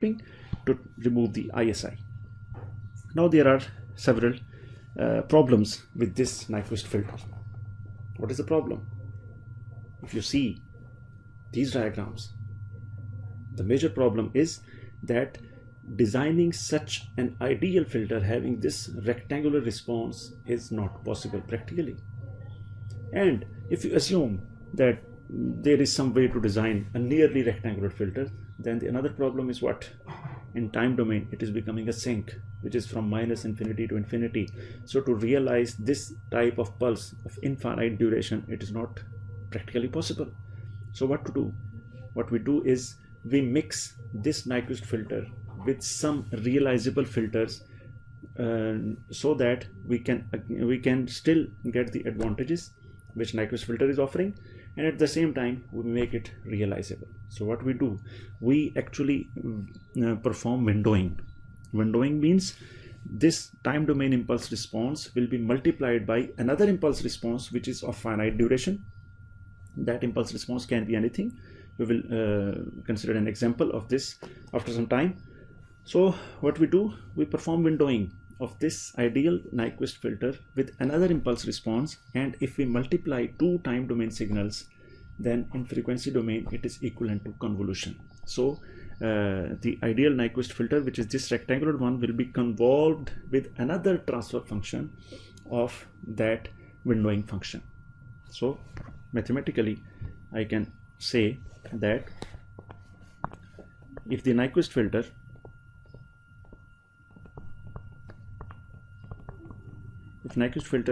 to remove the ISI. Now there are several problems with this Nyquist filter. What is the problem? If you see these diagrams, the major problem is that designing such an ideal filter having this rectangular response is not possible practically. And if you assume that there is some way to design a nearly rectangular filter, then another problem is what? In time domain, it is becoming a sink, which is from -infinity to infinity. So to realize this type of pulse of infinite duration, it is not practically possible. So what to do? What we do is we mix this Nyquist filter with some realizable filters so that we can still get the advantages which Nyquist filter is offering, and at the same time we make it realizable. So what we do, we actually perform windowing. Windowing means this time domain impulse response will be multiplied by another impulse response which is of finite duration. That impulse response can be anything. We will consider an example of this after some time. So what we do, we perform windowing of this ideal Nyquist filter with another impulse response, and if we multiply two time domain signals, then in frequency domain it is equivalent to convolution. So the ideal Nyquist filter, which is this rectangular one, will be convolved with another transfer function of that windowing function. So mathematically I can say that if the Nyquist filter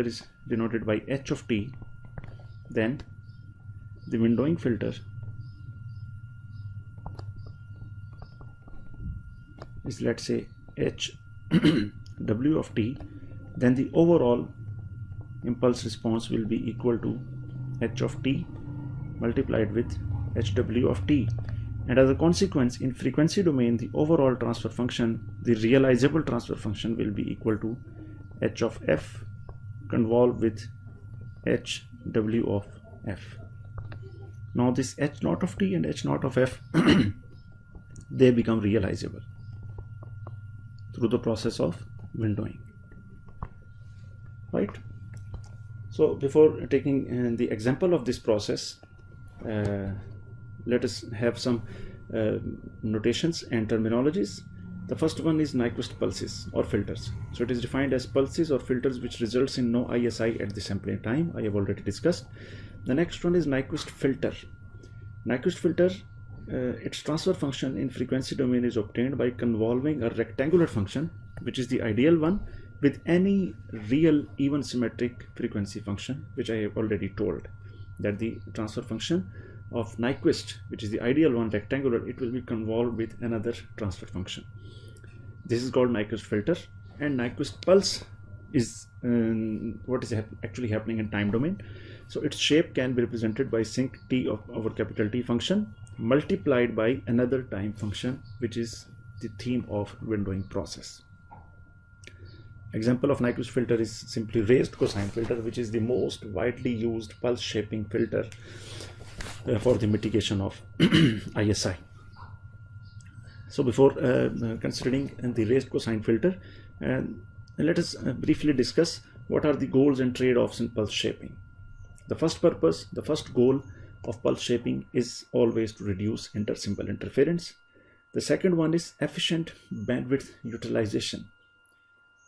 is denoted by h of t, then the windowing filter is, let's say, h w of t, then the overall impulse response will be equal to h of t multiplied with hw of t. And as a consequence, in frequency domain, the overall transfer function, the realizable transfer function, will be equal to h of f convolved with hw of f. Now this h naught of t and h naught of f they become realizable through the process of windowing, right? So before taking the example of this process, let us have some notations and terminologies. The first one is Nyquist pulses or filters. So it is defined as pulses or filters which results in no ISI at the sampling time. I have already discussed. The next one is Nyquist filter. Nyquist filter, its transfer function in frequency domain is obtained by convolving a rectangular function, which is the ideal one, with any real even symmetric frequency function, which I have already told that the transfer function of Nyquist, which is the ideal one, rectangular, it will be convolved with another transfer function. This is called Nyquist filter. And Nyquist pulse is what is actually happening in time domain. So its shape can be represented by sinc t of our capital T function multiplied by another time function, which is the theme of windowing process. Example of Nyquist filter is simply raised cosine filter, which is the most widely used pulse shaping filter for the mitigation of ISI. So before considering the raised cosine filter, let us briefly discuss what are the goals and trade-offs in pulse shaping. The first goal of pulse shaping is always to reduce intersymbol interference. The second one is efficient bandwidth utilization.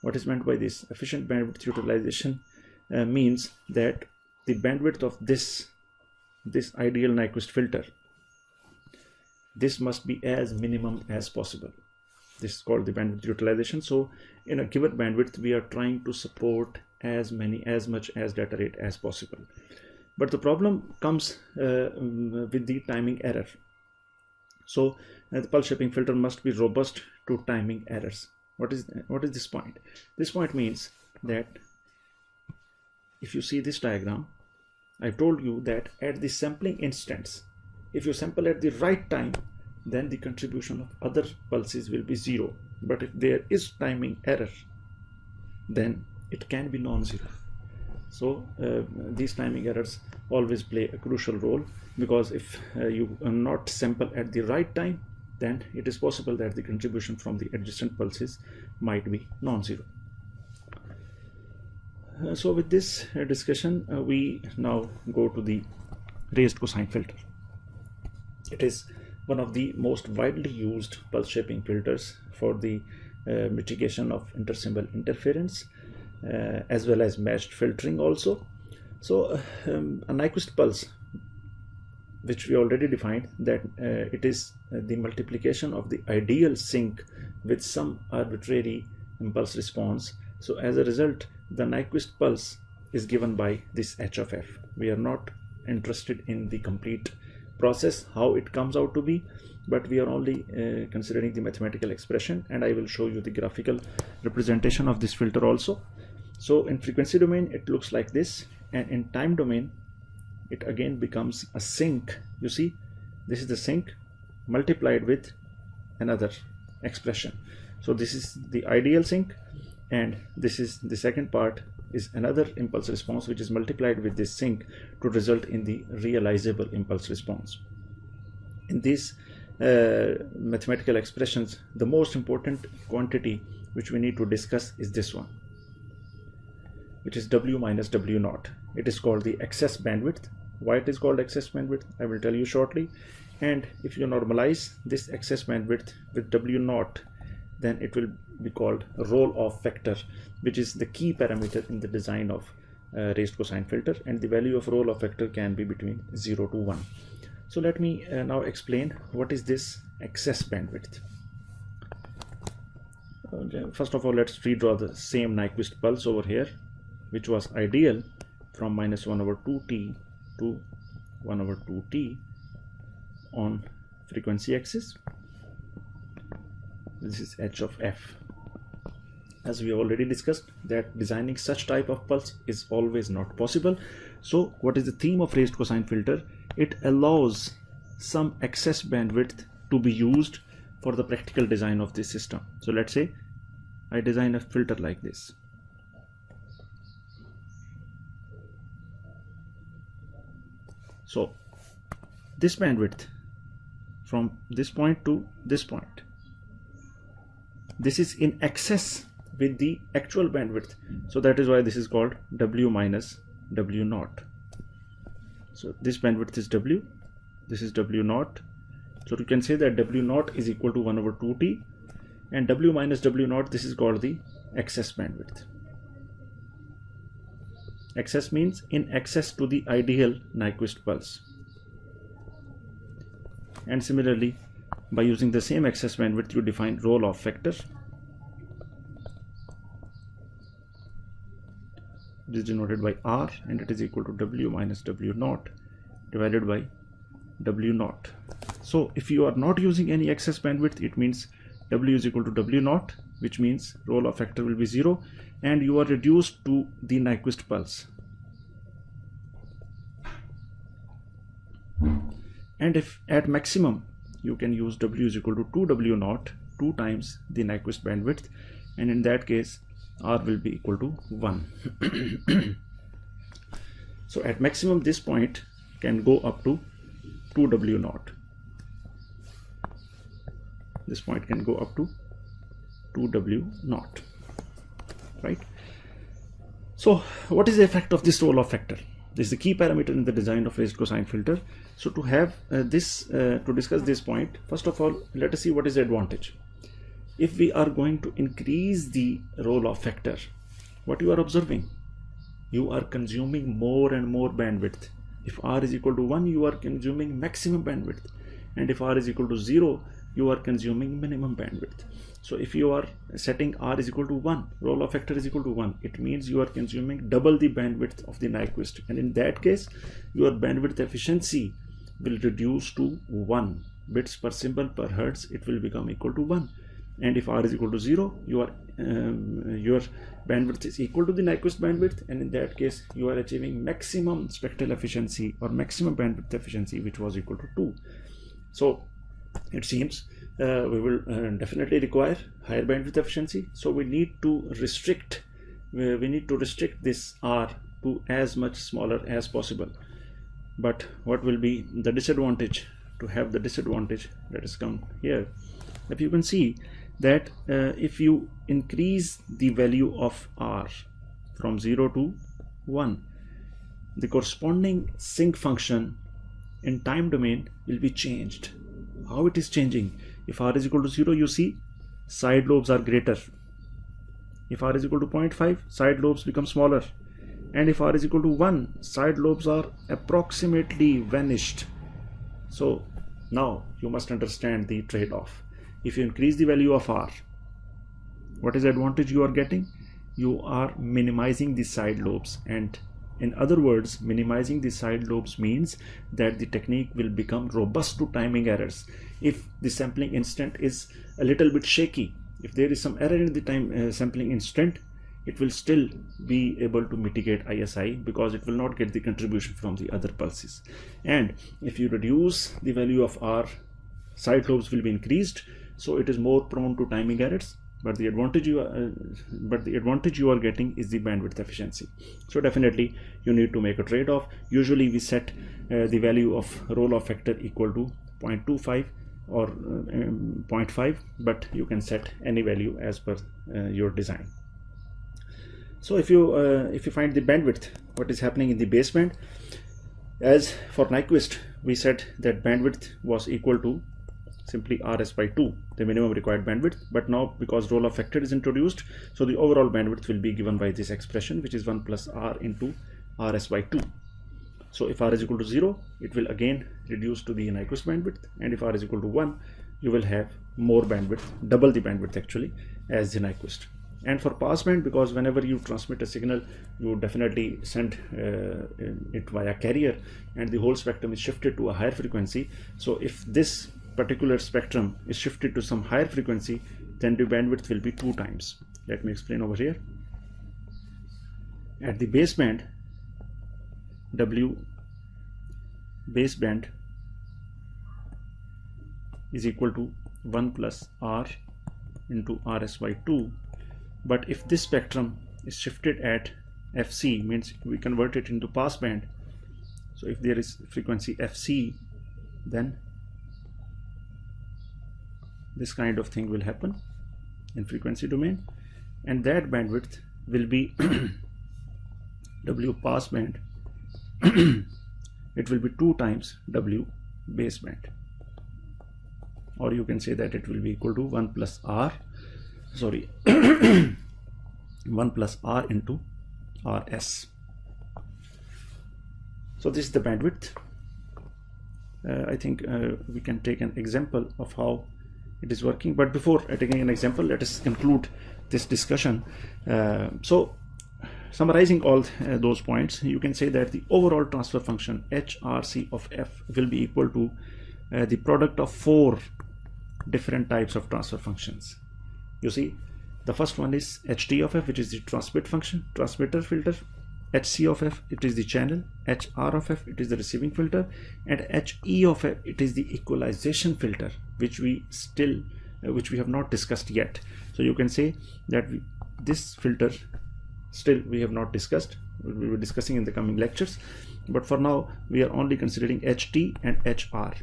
What is meant by this? Efficient bandwidth utilization means that the bandwidth of this ideal Nyquist filter, this must be as minimum as possible. This is called the bandwidth utilization. So in a given bandwidth, we are trying to support as much as data rate as possible. But the problem comes with the timing error. So the pulse shaping filter must be robust to timing errors. What is this point? This point means that if you see this diagram, I've told you that at the sampling instance, if you sample at the right time, then the contribution of other pulses will be 0. But if there is timing error, then it can be non-zero. So these timing errors always play a crucial role, because if you not sample at the right time, then it is possible that the contribution from the adjacent pulses might be non-zero. So with this discussion, we now go to the raised cosine filter. It is one of the most widely used pulse shaping filters for the mitigation of intersymbol interference, as well as matched filtering also. So a nyquist pulse, which we already defined, that it is the multiplication of the ideal sync with some arbitrary impulse response. So as a result, the nyquist pulse is given by this h of f. We are not interested in the complete process, how it comes out to be, but we are only considering the mathematical expression, and I will show you the graphical representation of this filter also. So in frequency domain it looks like this, and in time domain it again becomes a sync. You see, this is the sync multiplied with another expression. So this is the ideal sync, and this is the second part, is another impulse response which is multiplied with this sync to result in the realizable impulse response. In these mathematical expressions, the most important quantity which we need to discuss is this one, which is W minus W naught. It is called the excess bandwidth. Why it is called excess bandwidth, I will tell you shortly. And if you normalize this excess bandwidth with W naught, then it will be called roll-off factor, which is the key parameter in the design of raised cosine filter, and the value of roll-off factor can be between 0 to 1. So let me now explain what is this excess bandwidth. First of all, let's redraw the same nyquist pulse over here, which was ideal from minus 1 over 2t to 1 over 2t on frequency axis. This is h of f. As we already discussed, that designing such type of pulse is always not possible. So what is the theme of raised cosine filter? It allows some excess bandwidth to be used for the practical design of this system. So let's say I design a filter like this. So this bandwidth from this point to this point, this is in excess with the actual bandwidth. So that is why this is called W minus W naught. So this bandwidth is W, this is W naught. So you can say that W naught is equal to 1 over 2t, and W minus W naught, this is called the excess bandwidth. Excess means in excess to the ideal nyquist pulse. And similarly, by using the same excess bandwidth, you define roll-off factor. It is denoted by R, and it is equal to W minus W naught divided by W naught. So if you are not using any excess bandwidth, it means W is equal to W naught, which means roll-off factor will be 0, and you are reduced to the nyquist pulse. And if at maximum, you can use W is equal to 2W naught, 2 times the nyquist bandwidth, and in that case R will be equal to 1. So at maximum, this point can go up to 2W naught. This point can go up to 2W naught, right? So what is the effect of this roll-off factor? This is the key parameter in the design of raised cosine filter. So to have to discuss this point, first of all, let us see what is the advantage. If we are going to increase the roll-off factor, what you are observing? You are consuming more and more bandwidth. If R is equal to 1, you are consuming maximum bandwidth. And if R is equal to 0, you are consuming minimum bandwidth. So if you are setting R is equal to 1, roll-off factor is equal to 1, it means you are consuming double the bandwidth of the nyquist. And in that case, your bandwidth efficiency will reduce to 1 bits per symbol per hertz. It will become equal to 1. And if R is equal to 0, your bandwidth is equal to the nyquist bandwidth, and in that case you are achieving maximum spectral efficiency or maximum bandwidth efficiency, which was equal to 2. So it seems we will definitely require higher bandwidth efficiency. So we need to restrict this R to as much smaller as possible. But what will be the disadvantage to have the disadvantage. Let us come here. If you can see that if you increase the value of r from 0 to 1, the corresponding sinc function in time domain will be changed. How it is changing? If r is equal to 0, you see side lobes are greater. If r is equal to 0.5, side lobes become smaller. And if r is equal to 1, side lobes are approximately vanished. So now you must understand the trade-off. If you increase the value of r, what is the advantage you are getting? You are minimizing the side lobes, and in other words, minimizing the side lobes means that the technique will become robust to timing errors. If the sampling instant is a little bit shaky, if there is some error in the time sampling instant, it will still be able to mitigate ISI because it will not get the contribution from the other pulses. And if you reduce the value of r, side lobes will be increased, so it is more prone to timing errors. But the advantage you are getting is the bandwidth efficiency. So definitely you need to make a trade-off. Usually we set the value of rolloff factor equal to 0.25 or 0.5, but you can set any value as per your design. So if you find the bandwidth, what is happening in the baseband, as for Nyquist we said that bandwidth was equal to simply rs by 2, the minimum required bandwidth. But now because rolloff factor is introduced, so the overall bandwidth will be given by this expression, which is 1 plus r into rs by 2. So if r is equal to 0, it will again reduce to the Nyquist bandwidth, and if r is equal to 1, you will have more bandwidth, double the bandwidth actually, as the Nyquist. And for passband, because whenever you transmit a signal, you definitely send it via carrier, and the whole spectrum is shifted to a higher frequency. So if this particular spectrum is shifted to some higher frequency, then the bandwidth will be 2 times. Let me explain over here. At the baseband, W baseband is equal to 1 plus r into rs by 2. But if this spectrum is shifted at fc, means we convert it into passband. So if there is frequency fc, then this kind of thing will happen in frequency domain, and that bandwidth will be W passband. It will be 2 times W baseband, or you can say that it will be equal to 1 plus r 1 plus r into rs. So this is the bandwidth. I think we can take an example of how it is working, but before taking an example, let us conclude this discussion. So summarizing all those points, you can say that the overall transfer function HRC of f will be equal to the product of 4 different types of transfer functions. You see, the first one is HT of f, which is the transmit function, transmitter filter. HC of f, it is the channel. HR of f, it is the receiving filter. And HE of f, it is the equalization filter, which we have not discussed yet. So you can say that this filter still we have not discussed. We will be discussing in the coming lectures, but for now we are only considering HT and HR.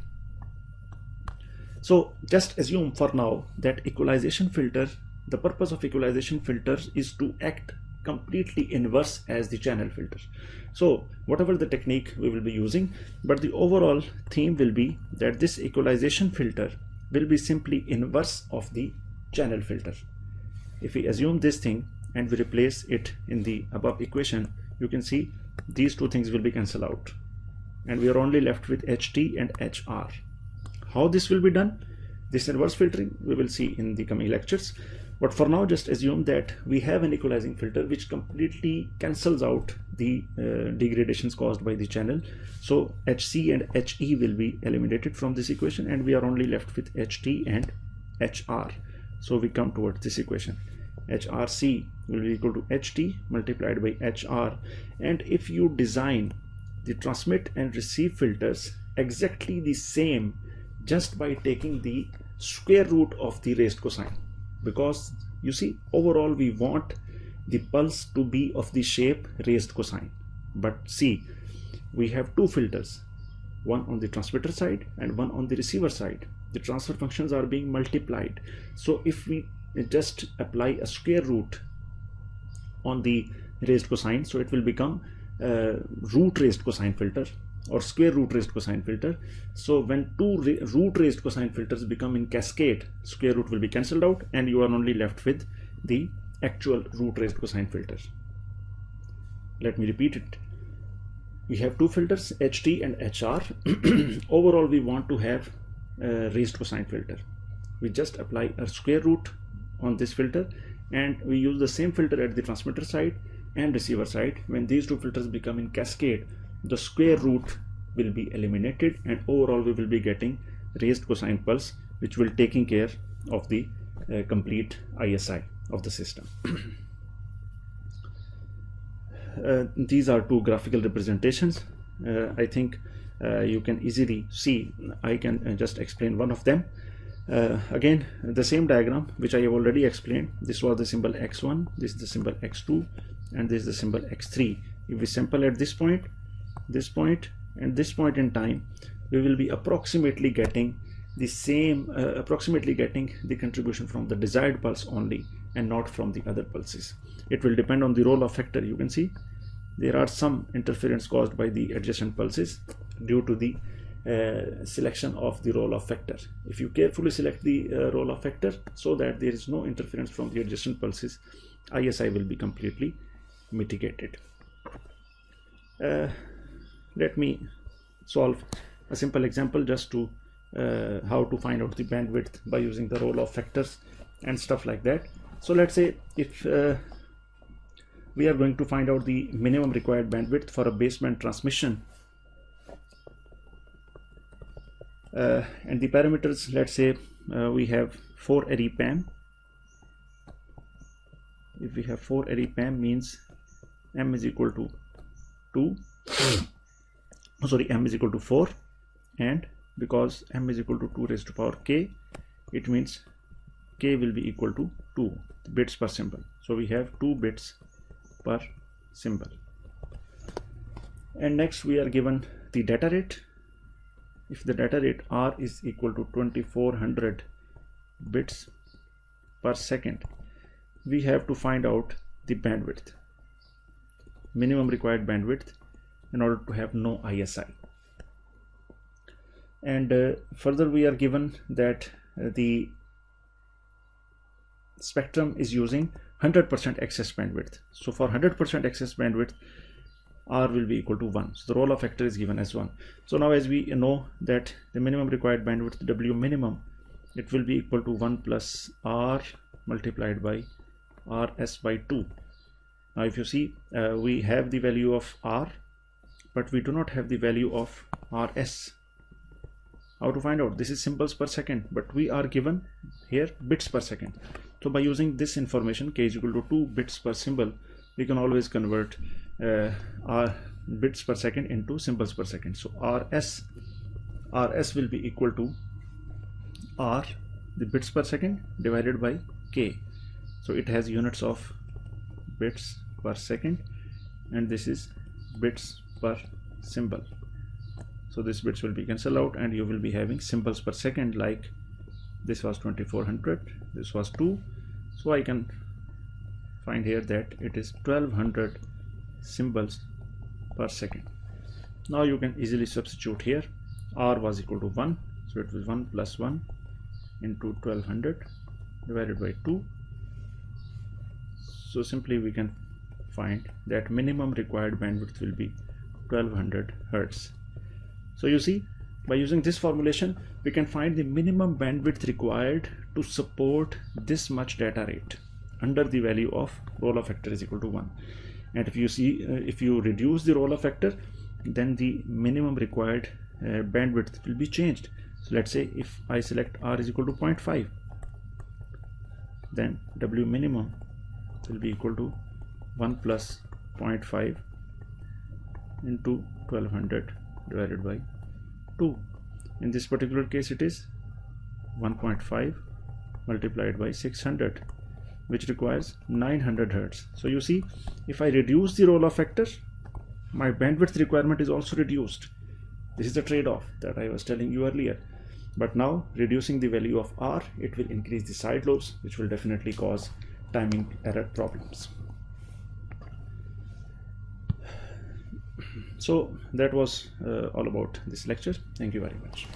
So just assume for now that equalization filter, the purpose of equalization filters is to act completely inverse as the channel filter. So whatever the technique we will be using, but the overall theme will be that this equalization filter will be simply inverse of the channel filter. If we assume this thing and we replace it in the above equation, you can see these 2 things will be cancelled out, and we are only left with HT and HR. How this will be done, this inverse filtering, we will see in the coming lectures. But for now, just assume that we have an equalizing filter which completely cancels out the degradations caused by the channel. So HC and HE will be eliminated from this equation, and we are only left with HT and HR. So we come towards this equation. HRC will be equal to HT multiplied by HR. And if you design the transmit and receive filters exactly the same just by taking the square root of the raised cosine, because you see, overall we want the pulse to be of the shape raised cosine. But see, we have 2 filters. one on the transmitter side and one on the receiver side. The transfer functions are being multiplied. So if we just apply a square root on the raised cosine, so it will become root raised cosine filter or square root raised cosine filter. So when two root raised cosine filters become in cascade, square root will be cancelled out and you are only left with the actual root raised cosine filter. Let me repeat it. We have two filters, HT and HR. Overall, we want to have a raised cosine filter. We just apply a square root on this filter and we use the same filter at the transmitter side and receiver side. When these two filters become in cascade, the square root will be eliminated and overall we will be getting raised cosine pulse, which will taking care of the complete ISI of the system. These are two graphical representations. I think you can easily see. I can just explain one of them. Again, the same diagram which I have already explained. This was the symbol x1, this is the symbol x2, and this is the symbol x3. If we sample at this point, and this point in time, we will be approximately getting the same, getting the contribution from the desired pulse only and not from the other pulses. It will depend on the rolloff factor. You can see there are some interference caused by the adjacent pulses due to the selection of the rolloff factor. If you carefully select the rolloff factor so that there is no interference from the adjacent pulses, ISI will be completely mitigated. Let me solve a simple example just to how to find out the bandwidth by using the rolloff factors and stuff like that. So let's say if we are going to find out the minimum required bandwidth for a baseband transmission, and the parameters, let's say we have 4 array PAM. If we have 4 array PAM, means m is equal to 2 m is equal to 4, and because m is equal to 2 raised to power k, it means k will be equal to 2 bits per symbol. So we have 2 bits per symbol. And next we are given the data rate. If the data rate R is equal to 2400 bits per second, we have to find out the bandwidth, minimum required bandwidth, in order to have no ISI. And further we are given that the spectrum is using 100% excess bandwidth. So for 100% excess bandwidth, R will be equal to 1. So the rolloff factor is given as 1. So now as we know that the minimum required bandwidth, W minimum, it will be equal to 1 plus R multiplied by RS by 2. Now if you see, we have the value of R, but we do not have the value of RS. How to find out? This is symbols per second, but we are given here bits per second. So by using this information, k is equal to 2 bits per symbol, we can always convert our bits per second into symbols per second. So RS will be equal to R, the bits per second, divided by k. So it has units of bits per second, and this is bits per symbol. So this bits will be cancelled out and you will be having symbols per second, like this was 2400, this was 2. So I can find here that it is 1200 symbols per second. Now you can easily substitute here. R was equal to 1, so it was 1 plus 1 into 1200 divided by 2. So simply we can find that minimum required bandwidth will be 1200 Hertz. So you see, by using this formulation, we can find the minimum bandwidth required to support this much data rate under the value of rolloff factor is equal to 1. And if you see, if you reduce the rolloff factor, then the minimum required bandwidth will be changed. So let's say if I select R is equal to 0.5, then W minimum will be equal to 1 plus 0.5 into 1200 divided by 2. In this particular case, it is 1.5 multiplied by 600, which requires 900 Hertz. So you see, if I reduce the rolloff factor, my bandwidth requirement is also reduced. This is the trade-off that I was telling you earlier. But now, reducing the value of R, it will increase the side lobes, which will definitely cause timing error problems. So that was all about this lecture. Thank you very much.